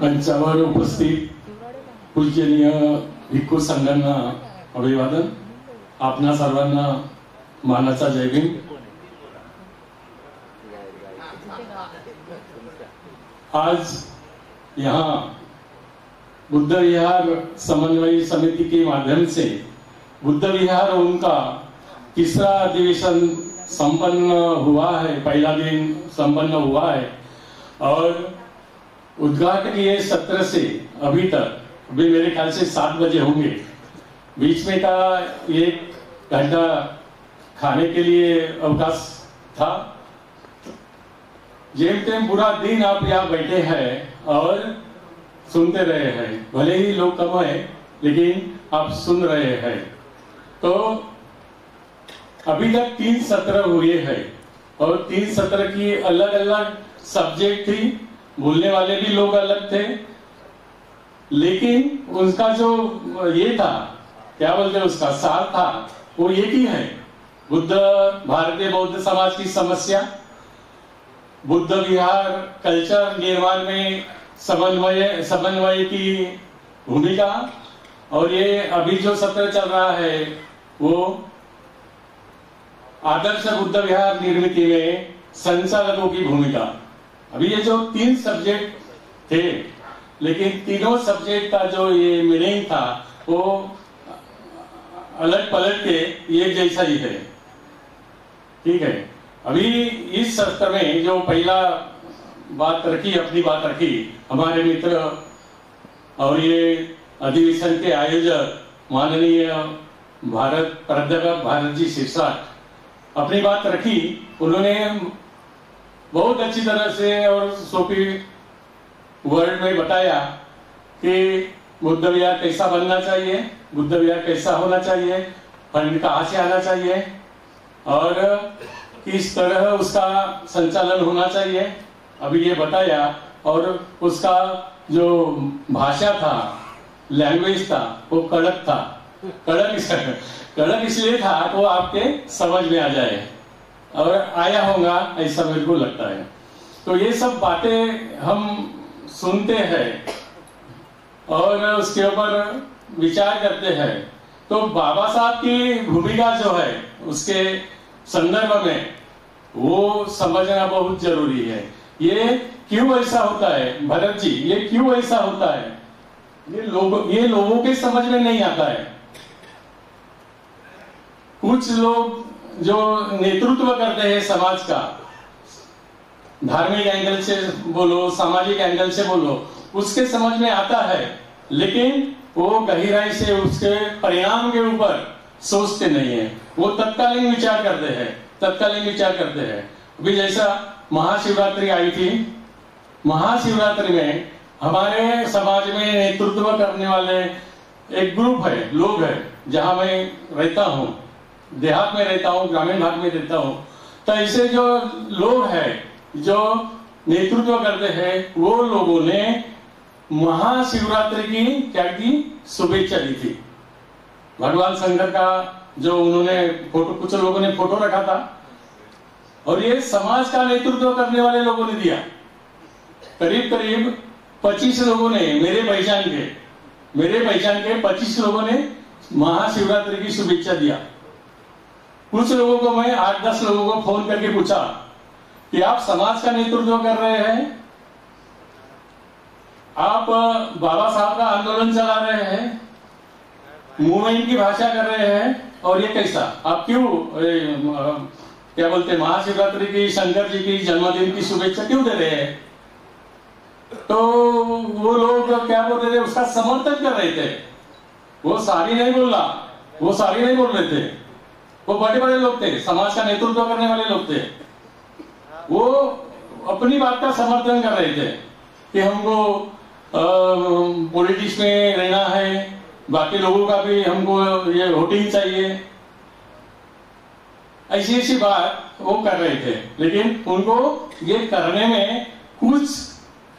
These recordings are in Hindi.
मंचावर उपस्थित पूजनीय भिक्खू संघांना अभिवादन. आपणा सर्वांना मानाचा जय भीम. आज यहाँ बुद्ध विहार समन्वय समिति के माध्यम से बुद्ध विहार उनका तीसरा अधिवेशन संपन्न हुआ है. पहला दिन संपन्न हुआ है और उद्घाटनीय सत्र से अभी तक अभी मेरे ख्याल से 7 बजे होंगे. बीच में का 1 घंटा खाने के लिए अवकाश था. जेम तेम पूरा दिन आप यहाँ बैठे हैं और सुनते रहे हैं. भले ही लोग कम है लेकिन आप सुन रहे हैं. तो अभी तक 3 सत्र हुए हैं और 3 सत्र की अलग अलग सब्जेक्ट थी. बोलने वाले भी लोग अलग थे लेकिन उसका जो ये था, क्या बोलते हैं, उसका सार था वो एक ही है. बुद्ध भारतीय बौद्ध समाज की समस्या, बुद्ध विहार कल्चर निर्माण में समन्वय की भूमिका और ये अभी जो सत्र चल रहा है वो आदर्श बुद्ध विहार निर्मित में संचालकों की भूमिका. अभी ये जो 3 सब्जेक्ट थे लेकिन तीनों सब्जेक्ट का जो ये मीनिंग था वो अलग पलट के एक जैसा ही है. ठीक है. अभी इस सत्र में जो पहला अपनी बात रखी हमारे मित्र और ये अधिवेशन के आयोजक माननीय प्राध्यापक भारत जी शिरसाट अपनी बात रखी. उन्होंने बहुत अच्छी तरह से और सोपी वर्ड में बताया कि बुद्ध विहार कैसा बनना चाहिए, बुद्ध विहार कैसा होना चाहिए, फंड कहाँ से आना चाहिए और किस तरह उसका संचालन होना चाहिए. अभी ये बताया और उसका जो भाषा था, लैंग्वेज था वो कड़क था. कड़क इसलिए था कि वो आपके समझ में आ जाए और आया होगा ऐसा मेरे को लगता है. तो ये सब बातें हम सुनते हैं और उसके ऊपर विचार करते हैं. तो बाबा साहब की भूमिका जो है उसके संदर्भ में वो समझना बहुत जरूरी है. ये क्यों ऐसा होता है भरत जी, ये क्यों ऐसा होता है, ये लोगों के समझ में नहीं आता है. कुछ लोग जो नेतृत्व करते हैं समाज का, धार्मिक एंगल से बोलो, सामाजिक एंगल से बोलो, उसके समझ में आता है लेकिन वो गहराई से उसके परिणाम के ऊपर सोचते नहीं है. वो तत्कालीन विचार करते हैं. अभी जैसा महाशिवरात्रि आई थी, महाशिवरात्रि में हमारे समाज में नेतृत्व करने वाले एक ग्रुप है, लोग है. जहां मैं रहता हूं, देहात में रहता हूं, ग्रामीण भाग में रहता हूं, तो ऐसे जो लोग हैं जो नेतृत्व करते हैं वो लोगों ने महाशिवरात्रि की क्या की शुभेच्छा दी थी. भगवान शंकर का जो उन्होंने फोटो, कुछ लोगों ने फोटो रखा था और ये समाज का नेतृत्व करने वाले लोगों ने दिया. करीब 25 लोगों ने, मेरे पहचान के 25 लोगों ने महाशिवरात्रि की शुभेच्छा दिया. कुछ लोगों को मैं 8-10 लोगों को फोन करके पूछा कि आप समाज का नेतृत्व कर रहे हैं, आप बाबा साहब का आंदोलन चला रहे हैं, मूवमेंट की भाषा कर रहे हैं और ये कैसा, आप क्यों क्या बोलते हैं, महाशिवरात्रि की, शंकर जी की जन्मदिन की शुभेच्छा क्यों दे रहे हैं. तो वो लोग क्या बोल रहे थे, उसका समर्थन कर रहे थे. वो सारी नहीं बोल रहे थे. वो बड़े लोग थे, समाज का नेतृत्व करने वाले लोग थे. वो अपनी बात का समर्थन कर रहे थे कि हमको पॉलिटिक्स में रहना है, बाकी लोगों का भी हमको ये वोटिंग चाहिए, ऐसी बात वो कर रहे थे. लेकिन उनको ये करने में कुछ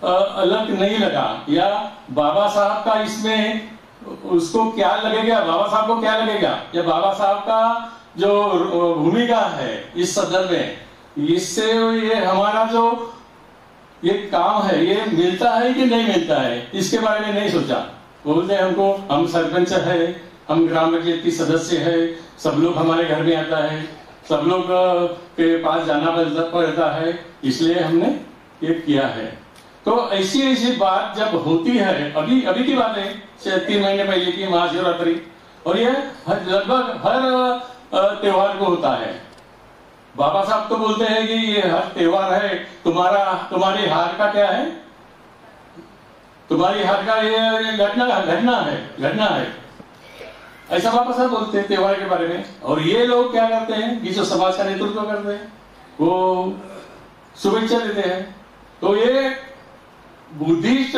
अलग नहीं लगा, या बाबा साहब का इसमें उसको क्या लगेगा, बाबा साहब को क्या लगेगा, या बाबा साहब का जो भूमिका है इस सदन में, इससे ये हमारा जो ये काम है, ये मिलता है कि नहीं मिलता है, इसके बारे में नहीं सोचा। बोलते हैं हमको, हम सरपंच है, हम ग्राम पंचायत की सदस्य है, सब लोग हमारे घर में आता है, सब लोग के पास जाना पड़ता है, इसलिए हमने ये किया है। तो ऐसी ऐसी बात जब होती है, अभी अभी की बात है, 3 महीने पहले की महाशिवरात्रि, और ये लगभग हर त्योहार को होता है। बाबा साहब तो बोलते हैं कि ये हर त्योहार है, तुम्हारे हार का क्या है, तुम्हारी हार का ये घटना है, ऐसा बाबा साहब बोलते हैं त्योहार के बारे में। और ये लोग क्या करते हैं कि जो समाज का नेतृत्व करते हैं वो शुभेच्छा देते हैं। तो ये बुद्धिस्ट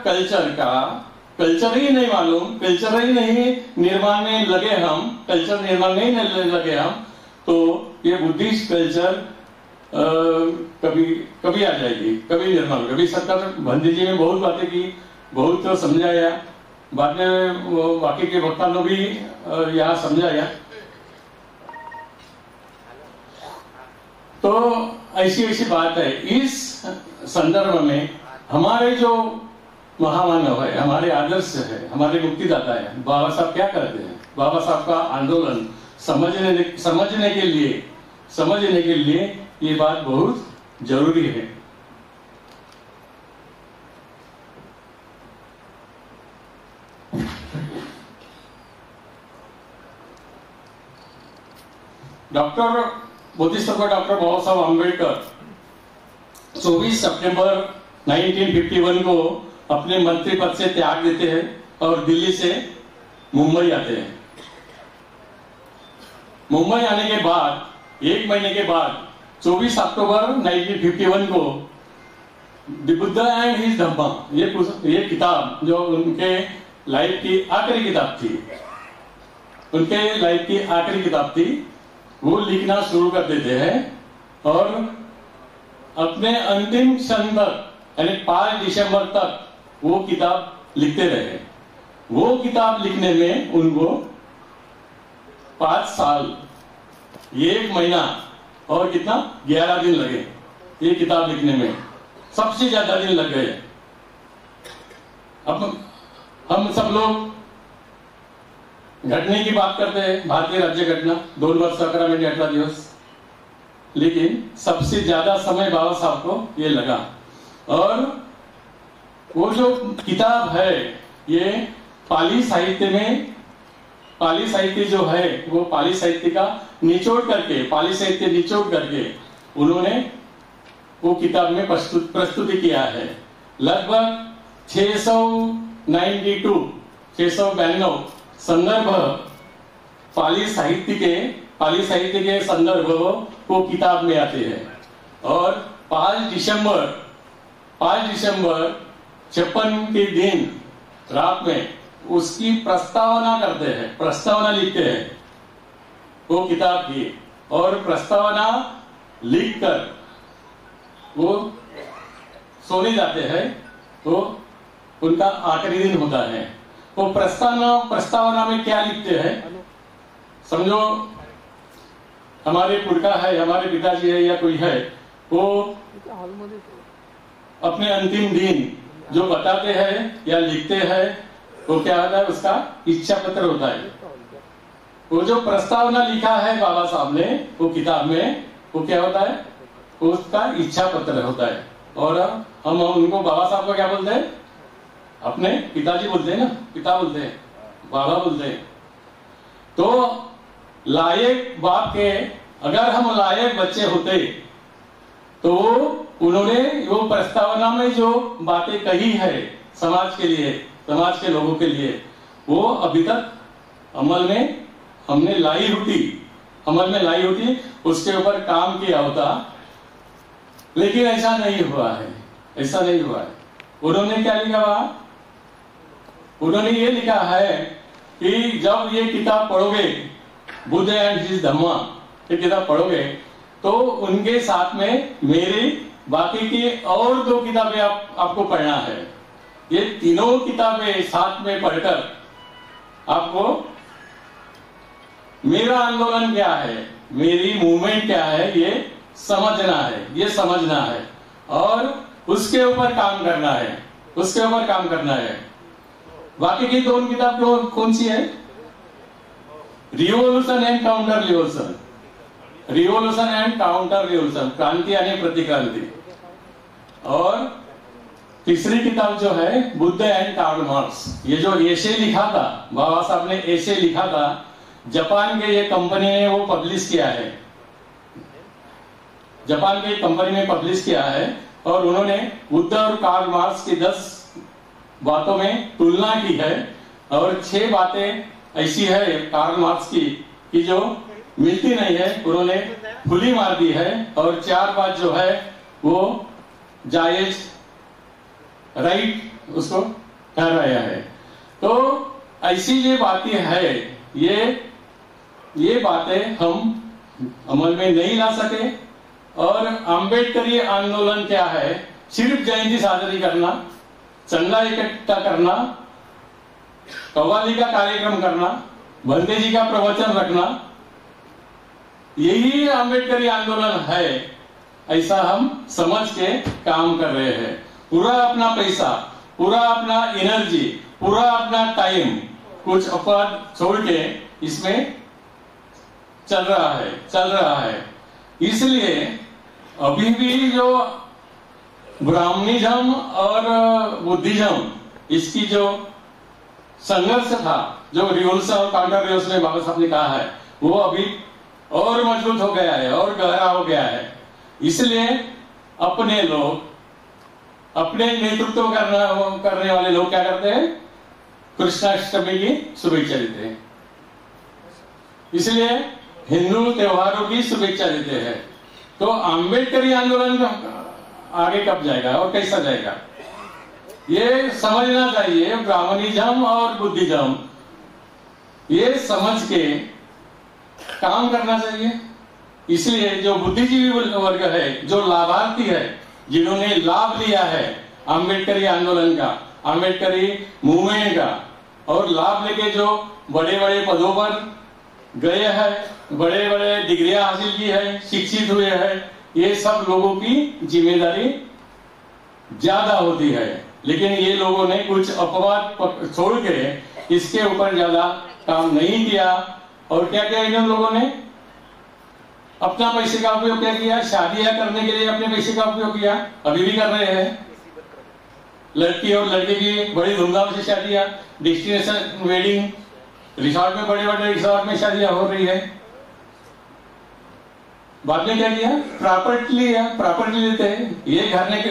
कल्चर का कल्चर ही नहीं मालूम, कल्चर ही नहीं निर्माण में लगे हम, कल्चर निर्माण नहीं लगे हम, तो ये बुद्धिस्ट कल्चर कभी आ जाएगी, कभी निर्माण, कभी सरकार बंदी जी ने बहुत बातें की, बहुत तो समझाया, बाद में बाकी के वक्ता ने भी यहाँ समझाया। तो ऐसी ऐसी बात है। इस संदर्भ में हमारे जो महामानव है, हमारे आदर्श है, हमारे मुक्तिदाता है, बाबा साहब क्या करते हैं, बाबा साहब का आंदोलन समझने के लिए ये बात बहुत जरूरी है। डॉक्टर बोधिसत्व डॉक्टर बाबा साहब आम्बेडकर 24 सितंबर 1951 को अपने मंत्री पद से त्याग देते हैं और दिल्ली से मुंबई आते हैं। मुंबई आने के बाद 1 महीने के बाद 24 अक्टूबर 1951 को द बुद्ध एंड हिज धम्मा, ये किताब जो उनके लाइफ की आखिरी किताब थी, वो लिखना शुरू कर देते हैं और अपने अंतिम क्षण तक यानी 5 दिसंबर तक वो किताब लिखते रहे। वो किताब लिखने में उनको 5 साल 1 महीना और कितना 11 दिन लगे। ये किताब लिखने में सबसे ज्यादा दिन लग गए। अब हम सब लोग घटने की बात करते हैं, भारतीय राज्य घटना 2 वर्ष 11 मिनट 18 दिवस, लेकिन सबसे ज्यादा समय बाबा साहब को ये लगा। और वो जो किताब है ये पाली साहित्य जो है वो पाली साहित्य का निचोड़ करके उन्होंने वो किताब में प्रस्तुति किया है। लगभग 692 संदर्भ पाली साहित्य के संदर्भ वो किताब में आते हैं। और 5 दिसंबर 56 के दिन रात में उसकी प्रस्तावना लिखते हैं वो किताब की। और प्रस्तावना लिखकर वो सोने जाते हैं, तो उनका आखिरी दिन होता है। वो प्रस्तावना में क्या लिखते हैं, समझो हमारे पुरखा है, हमारे पिताजी है या कोई है, वो अपने अंतिम दिन जो बताते हैं या लिखते हैं वो क्या होता है, उसका इच्छा पत्र होता है। वो जो प्रस्तावना लिखा है बाबा साहब ने वो किताब में, वो क्या होता है, उसका इच्छा पत्र होता है। और हम उनको बाबा साहब को क्या बोलते हैं, अपने पिताजी बोलते हैं ना, पिता बोलते हैं, बाबा बोलते हैं। तो लायक बाप के अगर हम लायक बच्चे होते तो उन्होंने वो प्रस्तावना में जो बातें कही है समाज के लिए, समाज के लोगों के लिए, वो अभी तक अमल में लाई होती, उसके ऊपर काम किया होता। लेकिन ऐसा नहीं हुआ है। उन्होंने क्या लिखा हुआ, उन्होंने ये लिखा है कि जब ये किताब पढ़ोगे, बुद्ध एंड हिज धम्मा, ये किताब पढ़ोगे तो उनके साथ में मेरी बाकी की और 2 किताबें आपको पढ़ना है। ये तीनों किताबें साथ में पढ़कर आपको मेरा आंदोलन क्या है, मेरी मूवमेंट क्या है, ये समझना है। और उसके ऊपर काम करना है, उसके ऊपर काम करना है। बाकी की दोनों किताब कौन सी है? Revolution and counter revolution, revolution and counter revolution, क्रांति यानी प्रतिक्रांति। और तीसरी किताब जो है बुद्ध एंड कार्ल मार्क्स, ये जो एसे लिखा था, बाबा साहब ने एसे लिखा था, जापान के ये कंपनी ने वो पब्लिश किया है, जापान की कंपनी ने पब्लिश किया है। और उन्होंने बुद्ध और कार्ल मार्क्स की 10 बातों में तुलना की है, और 6 बातें ऐसी है कार्ल मार्क्स की कि जो मिलती नहीं है, उन्होंने खुली मार दी है, और 4 बात जो है वो जायज, राइट उसको ठहराया है। तो ऐसी ये बातें है, ये बातें हम अमल में नहीं ला सके। और अम्बेडकरी आंदोलन क्या है? सिर्फ जयंती साजरी करना, चंदा इकट्ठा करना, कव्वाली का कार्यक्रम करना, बंदे जी का प्रवचन रखना, यही अम्बेडकरी आंदोलन है, ऐसा हम समझ के काम कर रहे हैं। पूरा अपना पैसा, पूरा अपना एनर्जी, पूरा अपना टाइम कुछ अपवाद छोड़ के इसमें चल रहा है। इसलिए अभी भी जो ब्राह्मणिज्म और बुद्धिज्म, इसकी जो संघर्ष था, जो रिवोल्यूशन और काउंटर रिवोल्यूशन में बाबा साहब ने कहा है, वो अभी और मजबूत हो गया है और गहरा हो गया है। इसलिए अपने लोग, अपने नेतृत्व करने वाले लोग क्या करते हैं? कृष्णाष्टमी की शुभेच्छा देते हैं, इसलिए हिंदू त्योहारों की शुभेच्छा देते हैं। तो अम्बेडकरी आंदोलन आगे कब जाएगा और कैसा जाएगा, ये समझना चाहिए। ब्राह्मणिज्म और बुद्धिज्म, ये समझ के काम करना चाहिए। इसलिए जो बुद्धिजीवी वर्ग है, जो लाभार्थी है, जिन्होंने लाभ लिया है अम्बेडकरी आंदोलन का, अम्बेडकरी मूवमेंट का, और लाभ लेके जो बड़े बड़े पदों पर गए हैं, बड़े बड़े डिग्रियां हासिल की है, शिक्षित हुए हैं, ये सब लोगों की जिम्मेदारी ज्यादा होती है। लेकिन ये लोगों ने कुछ अपवाद छोड़ के इसके ऊपर ज्यादा काम नहीं किया। और क्या किया इन लोगों ने? अपना पैसे का उपयोग क्या किया? शादियां करने के लिए अपने पैसे का उपयोग किया, अभी भी कर रहे हैं। लड़की और लड़के की बड़ी धूमधाम से शादियां, डेस्टिनेशन वेडिंग, रिसोर्ट में, बड़े बड़े रिसोर्ट में शादियां हो रही है। बाद में क्या किया? प्रॉपर्टी लिया, प्रॉपर्टी लेते हैं। ये घर रहने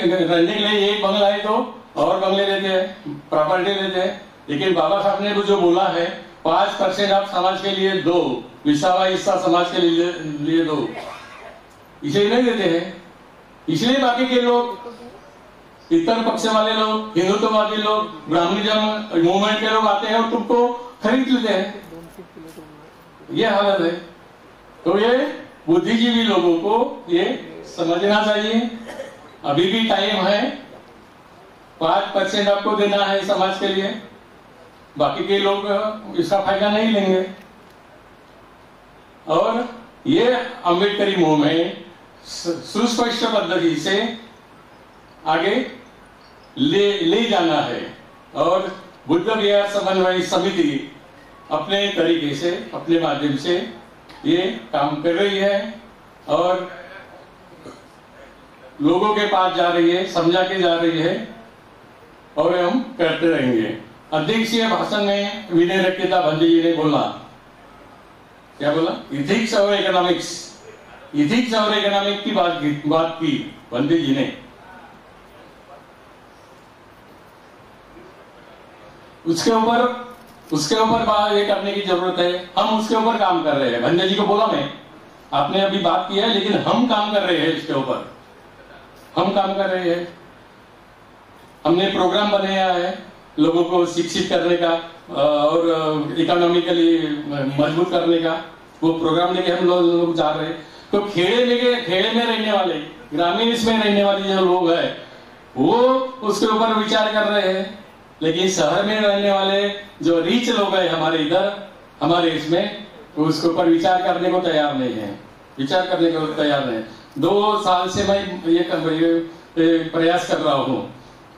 के लिए एक बंगला है तो और बंगले लेते हैं, प्रॉपर्टी लेते हैं। लेकिन बाबा साहब ने जो बोला है 5% आप समाज के लिए दो, 20वां हिस्सा समाज के लिए दो, इसे नहीं देते हैं। इसलिए बाकी के लोग, इतर पक्ष वाले लोग, हिंदुत्ववादी लोग, ब्राह्मणिज्म मूवमेंट के लोग आते हैं और तुमको खरीद लेते हैं। ये हालत है। तो ये बुद्धिजीवी लोगों को ये समझना चाहिए, अभी भी टाइम है। 5% आपको देना है समाज के लिए, बाकी के लोग इसका फायदा नहीं लेंगे। और ये अम्बेडकरी मूवमेंट सुस्पष्ट पद्धति से आगे ले जाना है। और बुद्ध विहार समन्वय समिति अपने तरीके से, अपने माध्यम से ये काम कर रही है और लोगों के पास जा रही है, समझा के जा रही है, और हम करते रहेंगे। अध्यक्षीय भाषण में विनय रक्षिता बंदी जी ने बोला, क्या बोला? इथिक्स और इकोनॉमिक्स, इथिक्स और इकोनॉमिक्स की बात की बंदी जी ने। उसके ऊपर बात ये करने की जरूरत है। हम उसके ऊपर काम कर रहे हैं। बंदे जी को बोला मैं, आपने अभी बात की है, लेकिन हम काम कर रहे हैं इसके ऊपर, हम काम कर रहे हैं। हमने प्रोग्राम बनाया है लोगों को शिक्षित करने का और इकोनॉमिकली मजबूत करने का। वो प्रोग्राम लेके हम लोग जा रहे हैं। तो खेड़े में रहने वाले, ग्रामीण इसमें रहने वाले जो लोग हैं, वो उसके ऊपर विचार कर रहे हैं। लेकिन शहर में रहने वाले जो रीच लोग हैं हमारे इधर, हमारे इसमें, उसके ऊपर विचार करने को तैयार नहीं है, विचार करने को तैयार नहीं। 2 साल से मैं ये प्रयास कर रहा हूँ,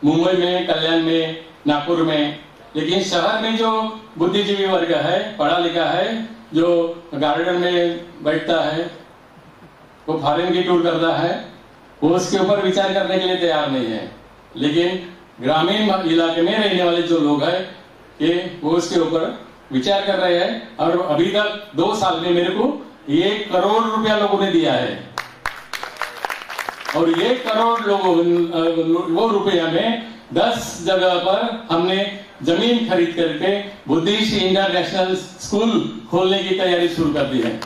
मुंबई में, कल्याण में, नागपुर में। लेकिन शहर में जो बुद्धिजीवी वर्ग है, पढ़ा लिखा है, जो गार्डन में बैठता है, वो फॉरेन की टूर करता है, वो उसके ऊपर विचार करने के लिए तैयार नहीं है। लेकिन ग्रामीण इलाके में रहने वाले जो लोग हैं, ये वो उसके ऊपर विचार कर रहे हैं। और अभी तक 2 साल में मेरे को 1 करोड़ रुपया लोगों ने दिया है। और 1 करोड़ लोगों वो रुपया में 10 जगह पर हमने जमीन खरीद करके बुद्धिस्ट इंटरनेशनल स्कूल खोलने की तैयारी शुरू कर दी है।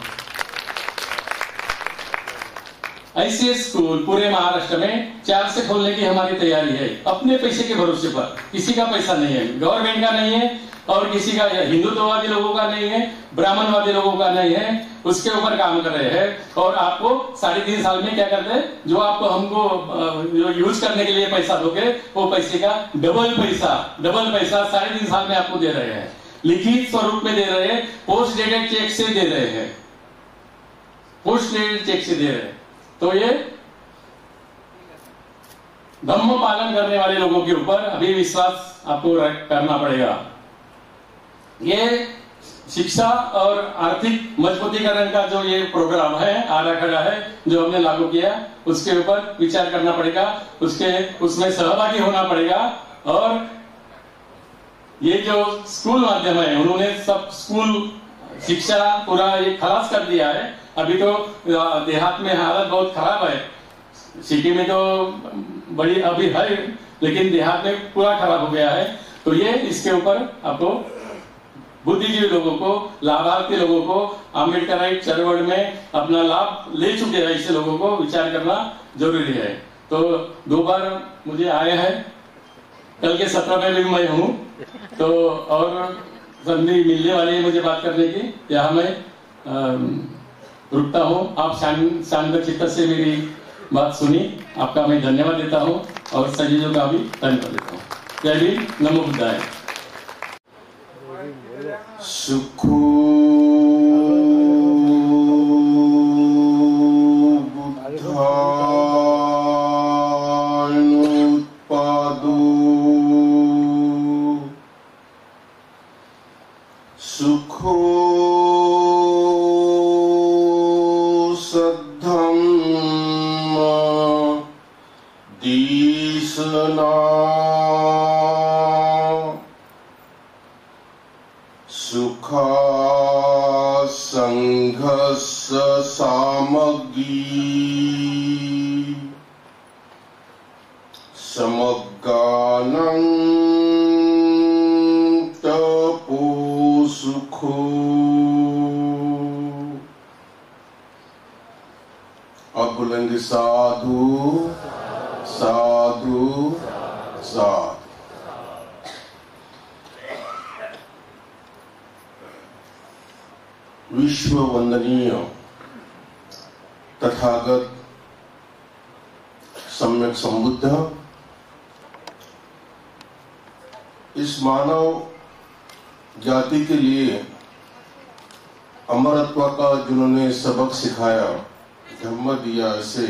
ऐसे स्कूल पूरे महाराष्ट्र में 4 से खोलने की हमारी तैयारी है, अपने पैसे के भरोसे पर। किसी का पैसा नहीं है, गवर्नमेंट का नहीं है, और किसी का हिंदुत्ववादी लोगों का नहीं है, ब्राह्मणवादी लोगों का नहीं है। उसके ऊपर काम कर रहे हैं। और आपको 3.5 साल में क्या करते हैं, जो आपको हमको यूज करने के लिए पैसा दोगे, वो पैसे का डबल पैसा 3.5 साल में आपको दे रहे हैं। लिखित स्वरूप में दे रहे हैं, पोस्ट डेटेड चेक से दे रहे हैं, पोस्ट डेटेड चेक से दे रहे हैं। तो ये धम्म पालन करने वाले लोगों के ऊपर अभी विश्वास आपको करना पड़ेगा। ये शिक्षा और आर्थिक मजबूतीकरण का जो ये प्रोग्राम है, आराखड़ा है, जो हमने लागू किया, उसके ऊपर विचार करना पड़ेगा, उसमें सहभागी होना पड़ेगा। और ये जो स्कूल माध्यम है, उन्होंने सब स्कूल शिक्षा पूरा ये खलास कर दिया है। अभी तो देहात में हालत बहुत खराब है, सिटी में तो बड़ी अभी है, लेकिन देहात में पूरा खराब हो गया है। तो ये इसके ऊपर आपको बुद्धिजीवी लोगों को, लाभार्थी लोगों को, अम्बेडकराइट चळवळ में अपना लाभ ले चुके हैं ऐसे लोगों को विचार करना जरूरी है। तो 2 बार मुझे आए हैं, कल के सत्र में भी मैं हूँ, तो और संधि मिलने वाली है मुझे बात करने की। यहाँ मैं रुकता हूँ। आप शांत चित्त से मेरी बात सुनी, आपका मैं धन्यवाद देता हूँ और सजीजों का भी धन्यवाद देता हूँ। जय भीम, नमो बुद्धाय। सुखो बुद्धानुत्पादो सुखो सद्धम्म देशना सुखा संघर्ष सामग्री समगानं तपो सुखो। अब बोलेंगे साधु साधु साधु। विश्व वंदनीय तथागत सम्यक संबुद्ध इस मानव जाति के लिए अमरत्व का जिन्होंने सबक सिखाया, धम्म दिया, ऐसे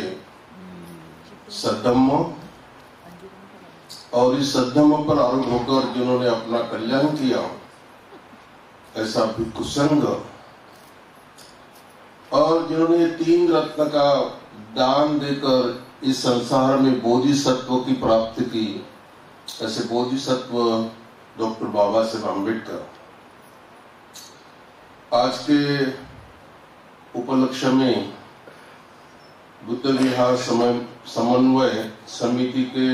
सद्धम्म, और इस सद्धम्म पर आरूढ़ होकर जिन्होंने अपना कल्याण किया, ऐसा भिक्षु संघ, और जिन्होंने 3 रत्न का दान देकर इस संसार में बोधिसत्व की प्राप्ति की, ऐसे बोधिसत्व डॉक्टर बाबा साहेब अम्बेडकर। आज के उपलक्ष्य में बुद्ध विहार समन्वय समिति के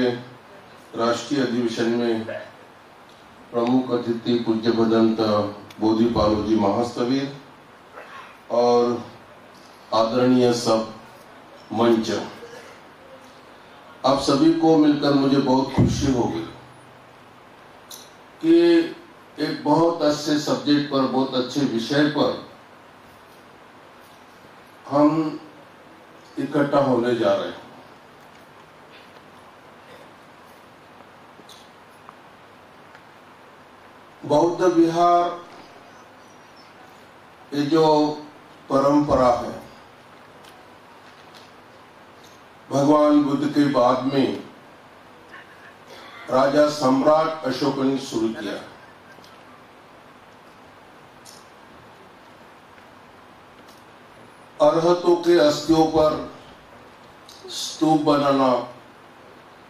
राष्ट्रीय अधिवेशन में प्रमुख अतिथि पूज्य भदंत बोधिपालो जी महास्तवीर और आदरणीय सब मंच, आप सभी को मिलकर मुझे बहुत खुशी होगी कि एक बहुत अच्छे सब्जेक्ट पर, बहुत अच्छे विषय पर हम इकट्ठा होने जा रहे हैं। बौद्ध विहार ये जो परंपरा है, भगवान बुद्ध के बाद में राजा सम्राट अशोक ने शुरू किया। अरहतों के अस्थियों पर स्तूप बनाना,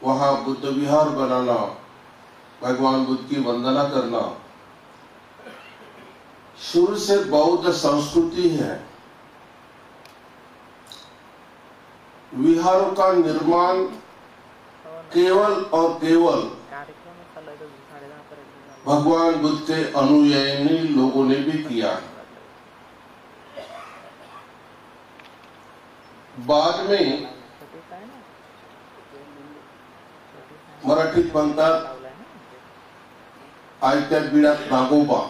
वहां बुद्ध विहार बनाना, भगवान बुद्ध की वंदना करना शुरू से बौद्ध संस्कृति है। विहारों का निर्माण केवल और केवल भगवान बुद्ध के अनुयायी लोगों ने भी किया है। बाद में मराठीत म्हणतात आयत्या बिळात नागोबा,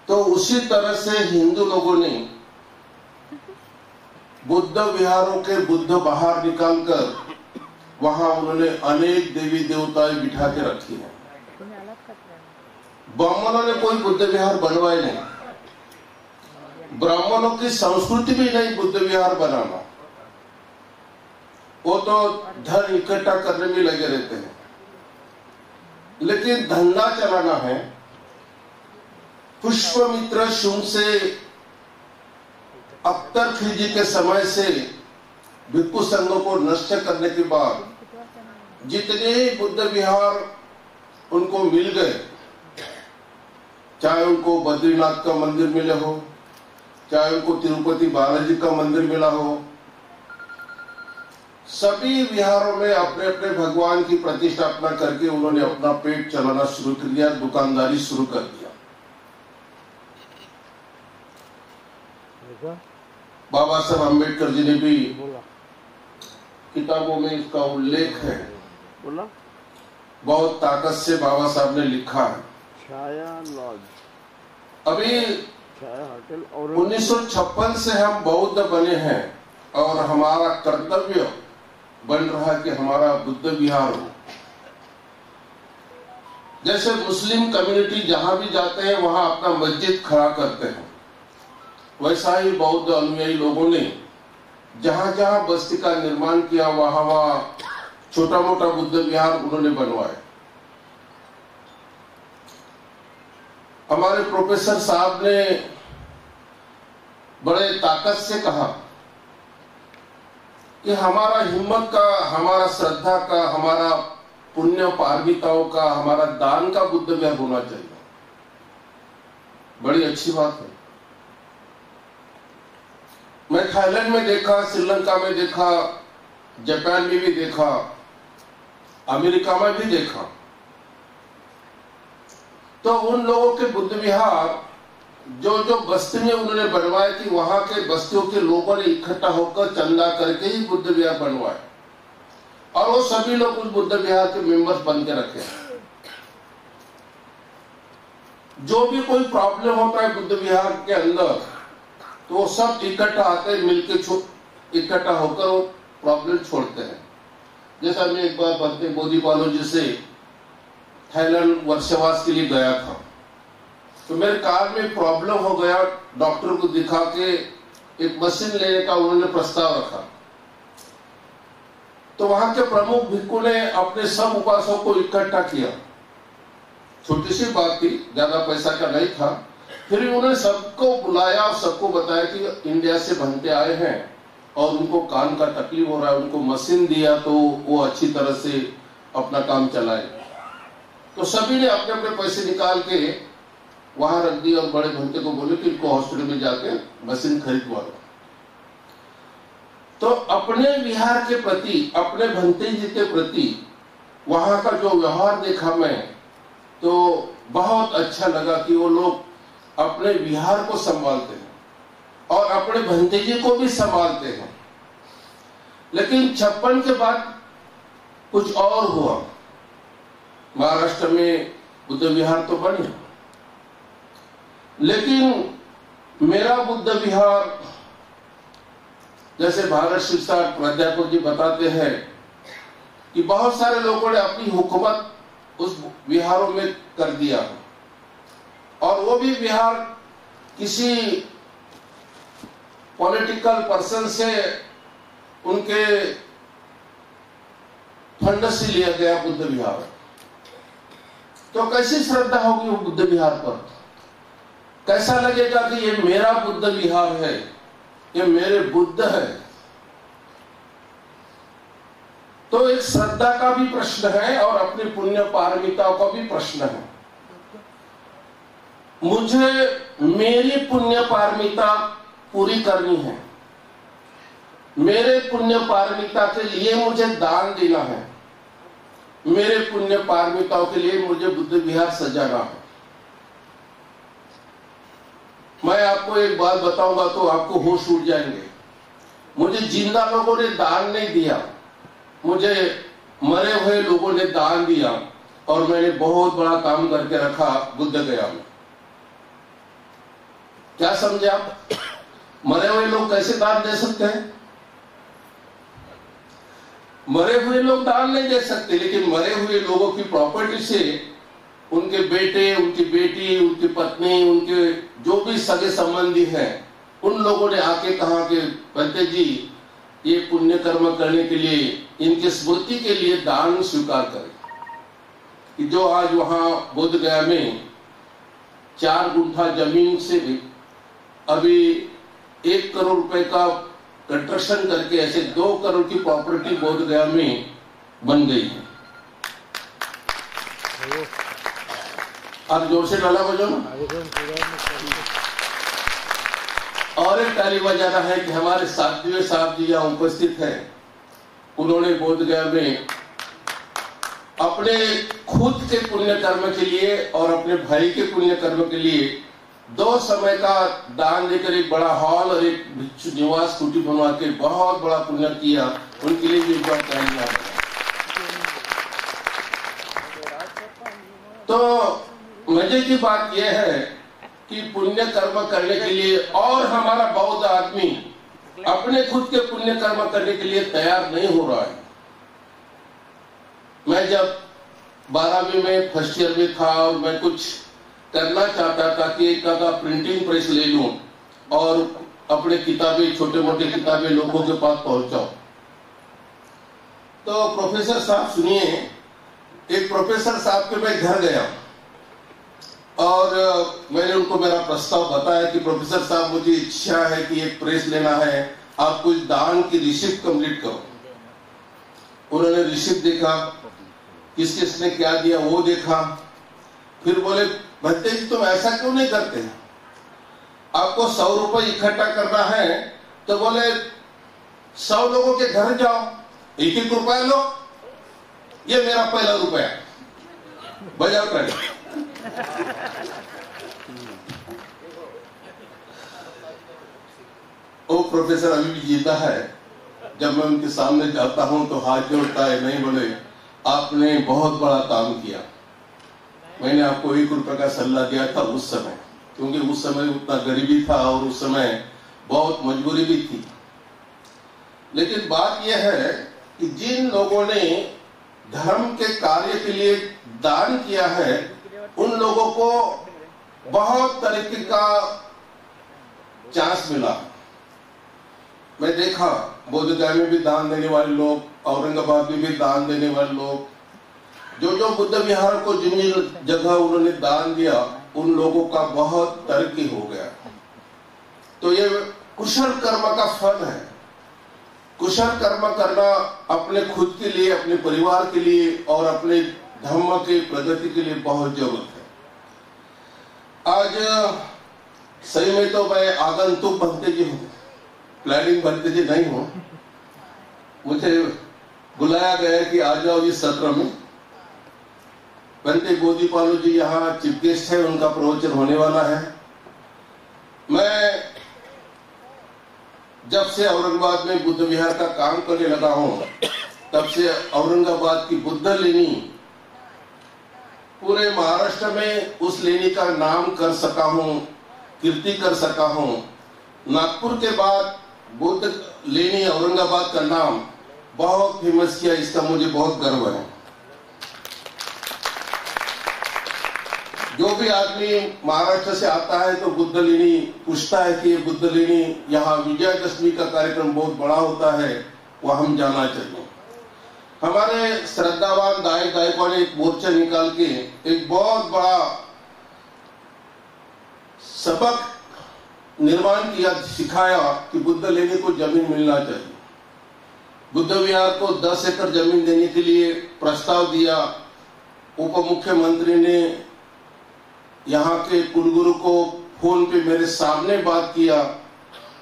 तो उसी तरह से हिंदू लोगों ने बुद्ध विहारों के बुद्ध बाहर निकालकर वहां उन्होंने अनेक देवी देवताएं बिठा के रखी हैं। ब्राह्मणों ने कोई बुद्ध विहार बनवाए नहीं, ब्राह्मणों की संस्कृति भी नहीं बुद्ध विहार बनाना, वो तो धन इकट्ठा करने में लगे रहते हैं। लेकिन धंधा चलाना है। पुष्पमित्र शुंग से अख्तर खिलजी के समय से भिक्षु संघों को नष्ट करने के बाद जितने बुद्ध विहार उनको मिल गए, चाहे उनको बद्रीनाथ का मंदिर मिले हो, चाहे उनको तिरुपति बालाजी का मंदिर मिला हो, सभी विहारों में अपने अपने भगवान की प्रतिष्ठापना करके उन्होंने अपना पेट चलाना शुरू कर दिया, दुकानदारी शुरू कर दिया। बाबा साहब अम्बेडकर जी ने भी किताबों में इसका उल्लेख है, बहुत ताकत से बाबा साहब ने लिखा है। अभी 1956 से हम बौद्ध बने हैं और हमारा कर्तव्य बन रहा है कि हमारा बुद्ध विहार हो। जैसे मुस्लिम कम्युनिटी जहां भी जाते हैं वहां अपना मस्जिद खड़ा करते हैं, वैसा ही बौद्ध अनुयायी लोगों ने जहां जहां बस्ती का निर्माण किया वहां वहां छोटा मोटा बुद्ध विहार उन्होंने बनवाए। हमारे प्रोफेसर साहब ने बड़े ताकत से कहा कि हमारा हिम्मत का, हमारा श्रद्धा का, हमारा पुण्य पारमिताओं का, हमारा दान का बुद्ध विहार होना चाहिए। बड़ी अच्छी बात है। मैं थाईलैंड में देखा, श्रीलंका में देखा, जापान में भी देखा, अमेरिका में भी देखा, तो उन लोगों के बुद्ध विहार जो जो बस्ती में उन्होंने बनवाए थी, वहां के बस्तियों के लोगों ने इकट्ठा होकर चंदा करके ही बुद्ध विहार बनवाए और वो सभी लोग उस बुद्ध विहार के मेंबर्स बन के रखे। जो भी कोई प्रॉब्लम होता है बुद्ध विहार के अंदर तो वो सब इकट्ठा आते हैं, मिलकर इकट्ठा होकर वो प्रॉब्लम छोड़ते हैं। जैसा मैं एक बार बनते मोदी बालोजी से थाईलैंड वर्षवास के लिए गया था, तो मेरे कार में प्रॉब्लम हो गया, डॉक्टर को दिखा के एक मशीन लेने का उन्होंने प्रस्ताव रखा। तो वहां के प्रमुख भिक्षु ने अपने सब उपासकों को इकट्ठा किया। छोटी सी बात थी, ज्यादा पैसा का नहीं था, फिर भी उन्होंने सबको बुलाया और सबको बताया कि इंडिया से बनते आए हैं और उनको कान का तकलीफ हो रहा है, उनको मशीन दिया तो वो अच्छी तरह से अपना काम चलाए। तो सभी ने अपने अपने पैसे निकाल के वहां रख दिए और बड़े भंते को बोले कि इनको हॉस्पिटल में जाके मशीन खरीदवा लो। तो अपने विहार के प्रति, अपने भंते जी के प्रति वहां का जो व्यवहार देखा मैं, तो बहुत अच्छा लगा कि वो लोग अपने विहार को संभालते हैं और अपने भंते जी को भी संभालते हैं। लेकिन 56 के बाद कुछ और हुआ। महाराष्ट्र में बुद्ध विहार तो बने, लेकिन मेरा बुद्ध विहार, जैसे भारत शिक्षा प्राध्यापक जी बताते हैं कि बहुत सारे लोगों ने अपनी हुकूमत उस विहारों में कर दिया और वो भी विहार किसी पॉलिटिकल पर्सन से उनके फंड से लिया गया बुद्ध विहार, तो कैसी श्रद्धा होगी वो बुद्ध विहार पर? कैसा लगेगा कि ये मेरा बुद्ध विहार है, ये मेरे बुद्ध है। तो एक श्रद्धा का भी प्रश्न है और अपनी पुण्य पारमिताओं का भी प्रश्न है। मुझे मेरी पुण्य पारमिता पूरी करनी है, मेरे पुण्य पारमिता के लिए मुझे दान देना है, मेरे पुण्य पारमिताओं के लिए मुझे बुद्ध विहार सजाना है। मैं आपको एक बात बताऊंगा तो आपको होश उड़ जाएंगे। मुझे जिंदा लोगों ने दान नहीं दिया, मुझे मरे हुए लोगों ने दान दिया, और मैंने बहुत बड़ा काम करके रखा बुद्ध गया में। क्या समझे आप? मरे हुए लोग कैसे दान दे सकते हैं? मरे हुए लोग दान नहीं दे सकते, लेकिन मरे हुए लोगों की प्रॉपर्टी से उनके बेटे, उनकी बेटी, उनकी पत्नी, उनके जो भी सगे संबंधी हैं, उन लोगों ने आके कहा कि पंडित जी, ये पुण्य कर्म करने के लिए, इनकी स्मृति के लिए दान स्वीकार करें। कि जो आज वहां बोध गया में 4 गुंठा जमीन से अभी 1 करोड़ रुपए का कंस्ट्रक्शन करके ऐसे 2 करोड़ की प्रॉपर्टी बोध गया में बन गई है। आप जोर से ताली बजाओ ना। और एक ताली बजाना है कि हमारे साध्वी साहब जी यहाँ उपस्थित हैं। उन्होंने बोध गया में अपने खुद के पुण्य कर्म के लिए और अपने भाई के पुण्य कर्म के लिए 2 समय का दान देकर एक बड़ा हॉल और एक भिक्षु निवास कुटी बनवा के बहुत बड़ा पुण्य किया। उनके लिए भी एक बार कहना है। तो मजे की बात यह है कि पुण्य कर्म करने के लिए, और हमारा बौद्ध आदमी अपने खुद के पुण्य कर्म करने के लिए तैयार नहीं हो रहा है। मैं जब 12वीं में फर्स्ट ईयर में था और मैं कुछ करना चाहता था कि एक का प्रिंटिंग प्रेस ले लूं और अपने किताबें, छोटे मोटे किताबें लोगों के पास पहुंचाऊं, तो प्रोफेसर साहब सुनिए, एक प्रोफेसर साहब के मैं घर गया और मैंने उनको मेरा प्रस्ताव बताया कि प्रोफेसर साहब, मुझे इच्छा है कि एक प्रेस लेना है, आप कुछ दान की रिसिप्ट कंप्लीट करो। उन्होंने रिसिप्ट देखा, किस किसने क्या दिया वो देखा, फिर बोले भत्ते जी तुम ऐसा क्यों नहीं करते, आपको 100 रुपए इकट्ठा करना है तो बोले 100 लोगों के घर जाओ, 1-1 रुपया लो, ये मेरा पहला रुपया, बजाओ कर। वो प्रोफेसर अभी भी जीता है। जब मैं उनके सामने जाता हूं तो हाथ जोड़ता है, नहीं बोले आपने बहुत बड़ा काम किया, मैंने आपको 1 रुपए का सल्ला दिया था उस समय, क्योंकि उस समय उतना गरीबी था और उस समय बहुत मजबूरी भी थी। लेकिन बात यह है कि जिन लोगों ने धर्म के कार्य के लिए दान किया है, उन लोगों को बहुत तरीके का चांस मिला। मैं देखा बोधगया में भी दान देने वाले लोग, औरंगाबाद में भी दान देने वाले लोग, जो बुद्ध विहार को जितनी जगह उन्होंने दान दिया, उन लोगों का बहुत तरक्की हो गया। तो ये कुशल कर्म का फल है। कुशल कर्म करना अपने खुद के लिए, अपने परिवार के लिए और अपने धर्म के प्रगति के लिए बहुत जरूरत है। आज सही में तो मैं आगंतुक भंते जी हूँ, प्लानिंग भंते जी नहीं हूँ। मुझे बुलाया गया कि आ जाओ इस सत्र में। पंडित गोदीपालू जी यहाँ चीफ गेस्ट है, उनका प्रवचन होने वाला है। मैं जब से औरंगाबाद में बुद्ध विहार का काम करने लगा हूँ, तब से औरंगाबाद की बुद्ध लेनी पूरे महाराष्ट्र में उस लेनी का नाम कर सका हूँ, कीर्ति कर सका हूँ। नागपुर के बाद बुद्ध लेनी औरंगाबाद का नाम बहुत फेमस किया, इसका मुझे बहुत गर्व है। जो भी आदमी महाराष्ट्र से आता है तो बुद्ध लेनी पूछता है कि ये बुद्ध लेनी यहाँ विजयदशमी का कार्यक्रम बहुत बड़ा होता है, वह हम जाना चाहिए। हमारे श्रद्धावान गायकों ने एक मोर्चा निकाल के एक बहुत बड़ा सबक निर्माण किया, सिखाया कि बुद्ध लेने को जमीन मिलना चाहिए। बुद्ध विहार को 10 एकड़ जमीन देने के लिए प्रस्ताव दिया। उप मुख्यमंत्री ने यहाँ के कुलगुरु को फोन पे मेरे सामने बात किया,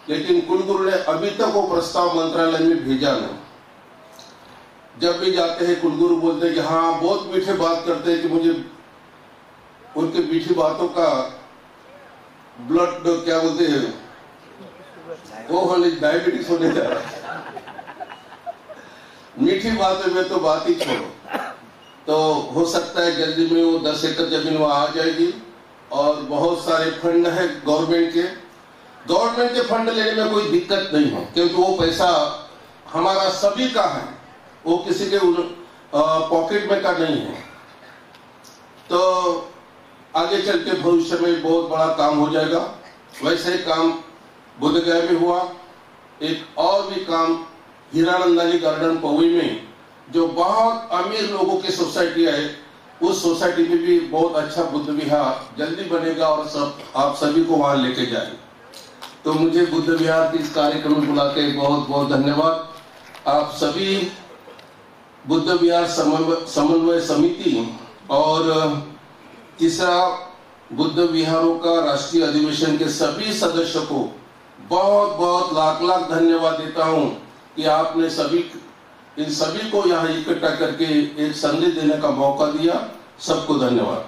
लेकिन कुलगुरु ने अभी तक वो प्रस्ताव मंत्रालय में भेजा नहीं। जब भी जाते हैं कुलगुरु बोलते हैं कि हाँ, बहुत मीठे बात करते हैं कि मुझे उनके मीठी बातों का ब्लड क्या बोलते हैं वो होने, डायबिटीज होने जा रहा है। मीठी बातों में तो बात ही छोड़ो। तो हो सकता है जल्दी में वो 10 एकड़ जमीन वहां आ जाएगी और बहुत सारे फंड है गवर्नमेंट के फंड लेने में कोई दिक्कत नहीं है, क्योंकि वो पैसा हमारा सभी का है, वो किसी के पॉकेट में का नहीं है। तो आगे चल के भविष्य में बहुत बड़ा काम हो जाएगा। वैसे ही काम बुद्धगया में हुआ। एक और भी काम हीरानंदानी गार्डन पवई में, जो बहुत अमीर लोगों की सोसाइटी है, उस सोसाइटी में भी बहुत अच्छा बुद्ध विहार जल्दी बनेगा और आप सभी को वहां लेके जाएंगे। तो मुझे बुद्ध विहार के इस कार्यक्रम में बुला के बहुत बहुत धन्यवाद। आप सभी बुद्ध विहार समन्वय समिति और तीसरा बुद्ध विहारों का राष्ट्रीय अधिवेशन के सभी सदस्यों को बहुत बहुत लाख लाख धन्यवाद देता हूं कि आपने इन सभी को यहाँ इकट्ठा करके एक संदेश देने का मौका दिया। सबको धन्यवाद।